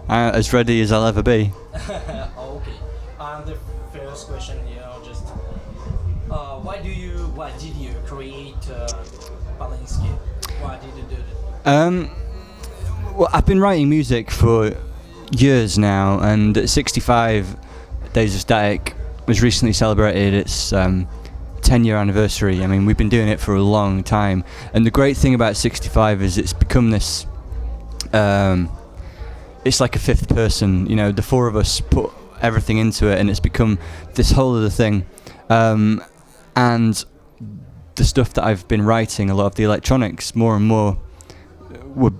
As ready as I'll ever be. Okay. The first question, just why did you create Polinski? Why did you do that? Well, I've been writing music for years now, and 65 Days of Static was recently celebrated its 10-year anniversary. I mean, we've been doing it for a long time, and the great thing about 65 is it's become this. It's like a fifth person. The four of us put everything into it, and it's become this whole other thing. And the stuff that I've been writing, a lot of the electronics, more and more were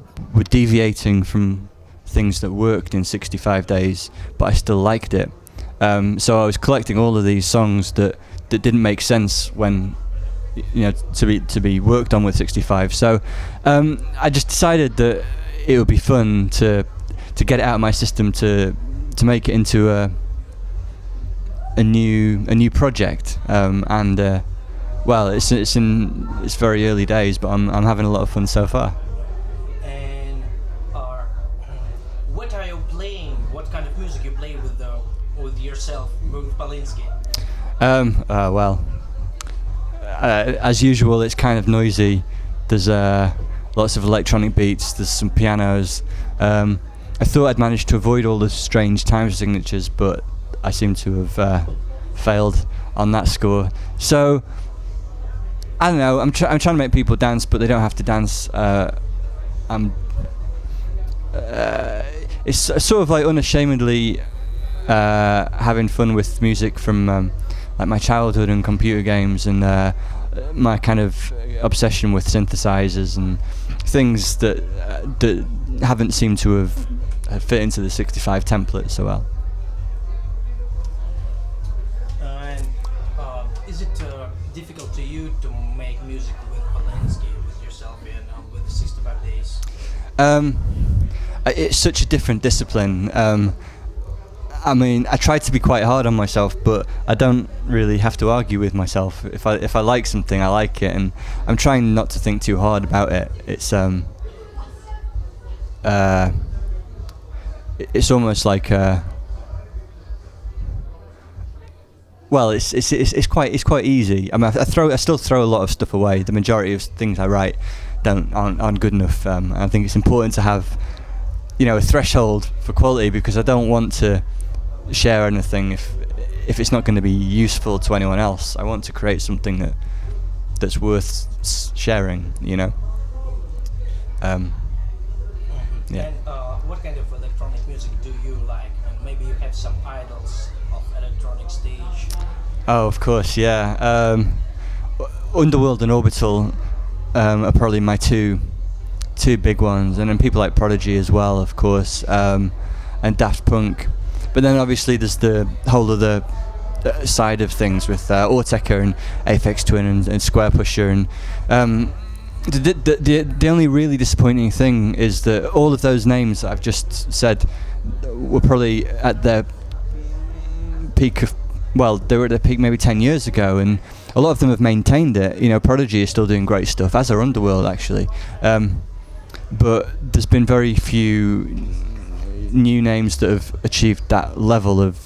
deviating from things that worked in 65 days, but I still liked it. So I was collecting all of these songs that didn't make sense when to be worked on with 65. So I just decided that it would be fun to get it out of my system, to make it into a new project. Well, it's in its very early days, but I'm having a lot of fun so far. And what are you playing? What kind of music you play with yourself, with Polinski? Well, as usual, it's kind of noisy. There's lots of electronic beats. There's some pianos. I thought I'd managed to avoid all the strange time signatures, but I seem to have failed on that score. So I don't know. I'm trying to make people dance, but they don't have to dance. It's sort of like unashamedly having fun with music from like my childhood and computer games, and my kind of obsession with synthesizers and things that haven't seemed to have fit into the 65 template so well. And is it difficult to you to make music with Polinski, with yourself, and with the 65 days? It's such a different discipline. I mean, I try to be quite hard on myself, but I don't really have to argue with myself. If I like something, I like it, and I'm trying not to think too hard about it. It's almost like well, it's quite easy. I mean, I still throw a lot of stuff away. The majority of things I write aren't good enough. I think it's important to have a threshold for quality, because I don't want to share anything if it's not going to be useful to anyone else. I want to create something that's worth sharing. Yeah. And what kind of electronic music do you like? And maybe you have some idols of electronic stage. Oh, of course, yeah. Underworld and Orbital are probably my two big ones, and then people like Prodigy as well, of course, and Daft Punk. But then obviously there's the whole other side of things with Autechre and Aphex Twin and Square Pusher, and the only really disappointing thing is that all of those names that I've just said were probably at their peak of, well, they were at their peak maybe 10 years ago, and a lot of them have maintained it. Prodigy is still doing great stuff, as are Underworld actually, but there's been very few new names that have achieved that level of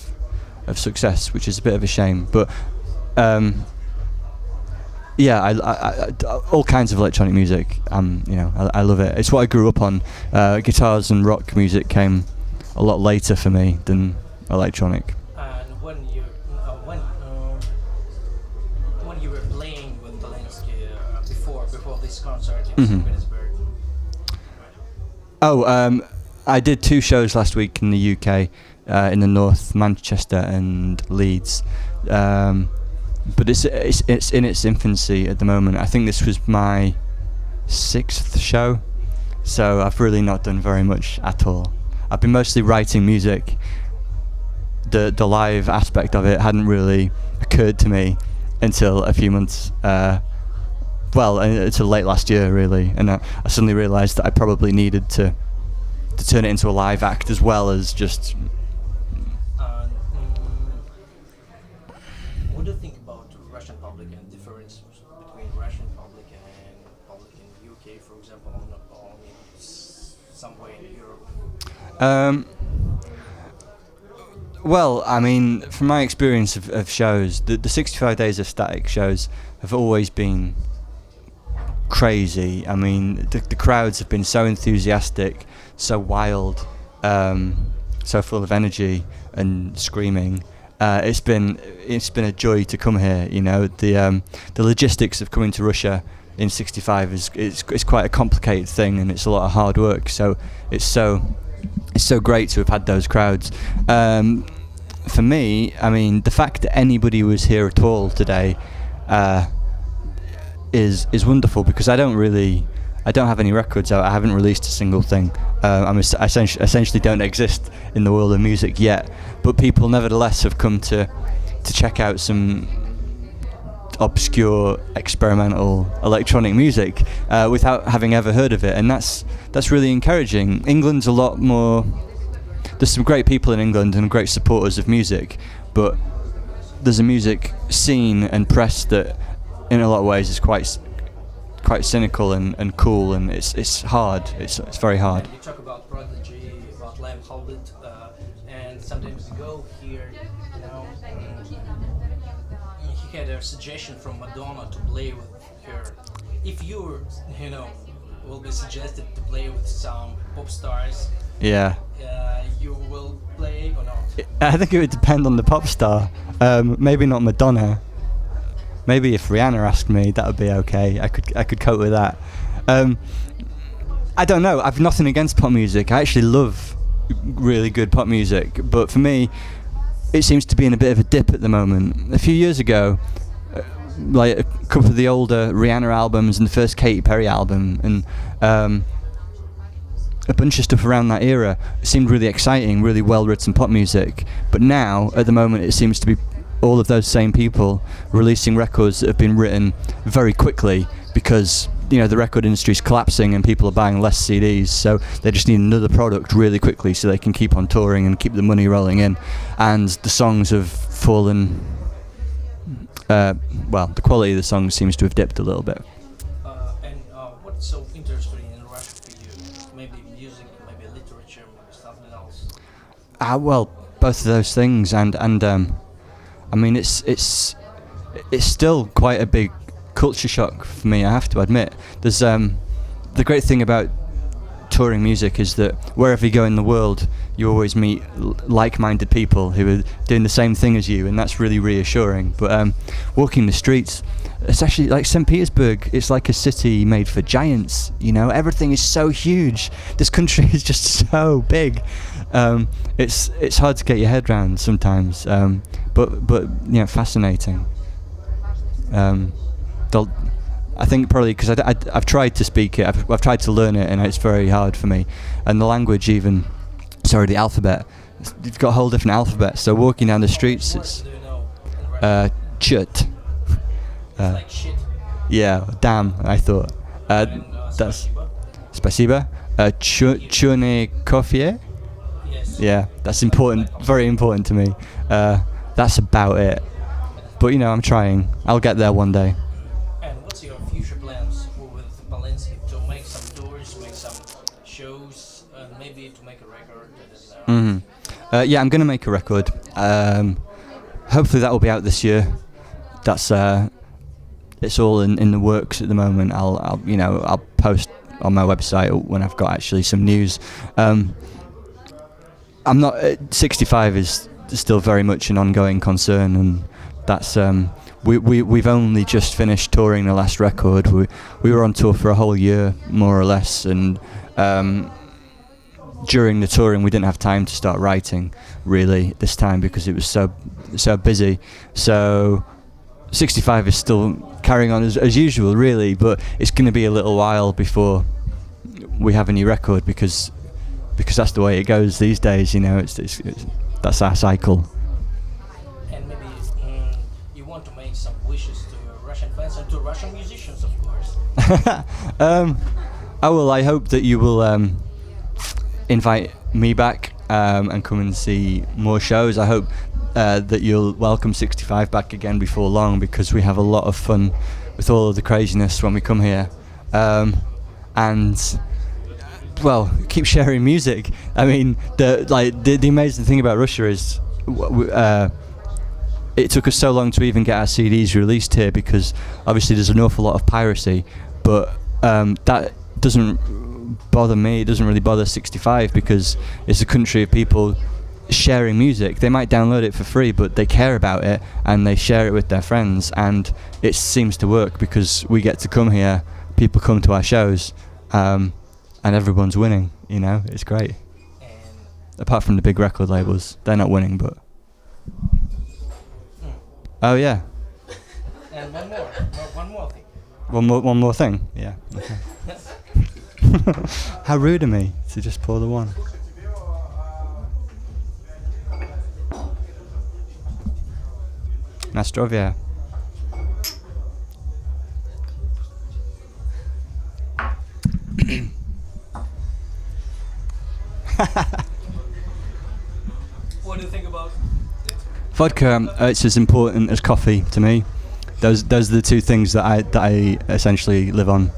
success, which is a bit of a shame. But yeah, I all kinds of electronic music. I love it. It's what I grew up on. Guitars and rock music came a lot later for me than electronic. And when you were playing with Polinski before this concert in St. Petersburg. Oh, I did 2 shows last week in the UK, in the north, Manchester and Leeds. But it's in its infancy at the moment. I think this was my 6th show, so I've really not done very much at all. I've been mostly writing music. The live aspect of it hadn't really occurred to me until a few months, until late last year really, and I suddenly realised that I probably needed to turn it into a live act as well as just. What do you think about the Russian public and difference between Russian public and public in UK, for example, or somewhere in Europe? Well, I mean, from my experience of shows, the 65 Days of Static shows have always been crazy. I mean, the crowds have been so enthusiastic, so wild, so full of energy and screaming. It's been a joy to come here. You know, the logistics of coming to Russia in 65 is quite a complicated thing, and it's a lot of hard work. So it's so great to have had those crowds. For me, I mean, the fact that anybody was here at all today is wonderful, because I don't have any records out. I haven't released a single thing. I essentially don't exist in the world of music yet, but people nevertheless have come to check out some obscure experimental electronic music without having ever heard of it, and that's really encouraging. England's a lot more. There's some great people in England and great supporters of music, but there's a music scene and press that, in a lot of ways, is quite cynical and cool, and it's hard. It's very hard. You talk about Prodigy, about Lamb Hobbit, and sometimes ago here, you know, he had a suggestion from Madonna to play with her. If you will be suggested to play with some pop stars, yeah, you will play or not? I think it would depend on the pop star. Maybe not Madonna. Maybe if Rihanna asked me, that would be okay. I could cope with that. I don't know. I've nothing against pop music. I actually love really good pop music, but for me, it seems to be in a bit of a dip at the moment. A few years ago, like a couple of the older Rihanna albums and the first Katy Perry album, and a bunch of stuff around that era seemed really exciting, really well-written pop music. But now, at the moment, it seems to be all of those same people releasing records that have been written very quickly, because the record industry is collapsing and people are buying less CDs, so they just need another product really quickly so they can keep on touring and keep the money rolling in. And the songs have fallen. The quality of the songs seems to have dipped a little bit. And what's so interesting in Russia for you? Maybe music, maybe literature, maybe something else. Well, both of those things, and I mean, it's still quite a big culture shock for me, I have to admit. There's the great thing about touring music is that wherever you go in the world, you always meet like-minded people who are doing the same thing as you, and that's really reassuring. But walking the streets, especially like St. Petersburg, it's like a city made for giants. Everything is so huge. This country is just so big. It's hard to get your head around sometimes, but fascinating. I think probably because I've tried to speak it, I've tried to learn it, and it's very hard for me. And the language, the alphabet, you've got a whole different alphabet. So walking down the streets, it's chut. Like shit. Yeah, damn. I thought that's spasiba. Chune kofie. Yes. Yeah, that's important, very important to me. That's about it. But I'm trying. I'll get there one day. And what's your future plans with Polinski? To make some tours, make some shows, and maybe to make a record? Yeah, I'm gonna make a record. Hopefully that will be out this year. That's it's all in the works at the moment. I'll post on my website when I've got actually some news. I'm not. 65 is still very much an ongoing concern, and that's we've only just finished touring the last record. We were on tour for a whole year, more or less, and during the touring we didn't have time to start writing really this time because it was so busy. So 65 is still carrying on as usual, really, but it's going to be a little while before we have a new record because that's the way it goes these days. It's that's our cycle. And maybe you want to make some wishes to your Russian fans and to Russian musicians, of course. I hope that you will invite me back and come and see more shows. I hope that you'll welcome 65 back again before long, because we have a lot of fun with all of the craziness when we come here. And keep sharing music. I mean, the amazing thing about Russia is it took us so long to even get our CDs released here because obviously there's an awful lot of piracy, but that doesn't bother me. It doesn't really bother 65 because it's a country of people sharing music. They might download it for free, but they care about it and they share it with their friends, and it seems to work because we get to come here, people come to our shows, and everyone's winning, you know. It's great. Apart from the big record labels, they're not winning, but oh yeah. And one more thing. One more thing. Yeah. Okay. How rude of me to just pour the one. Nastrovia. What do you think about it? Vodka, it's as important as coffee to me. Those are the two things that I essentially live on.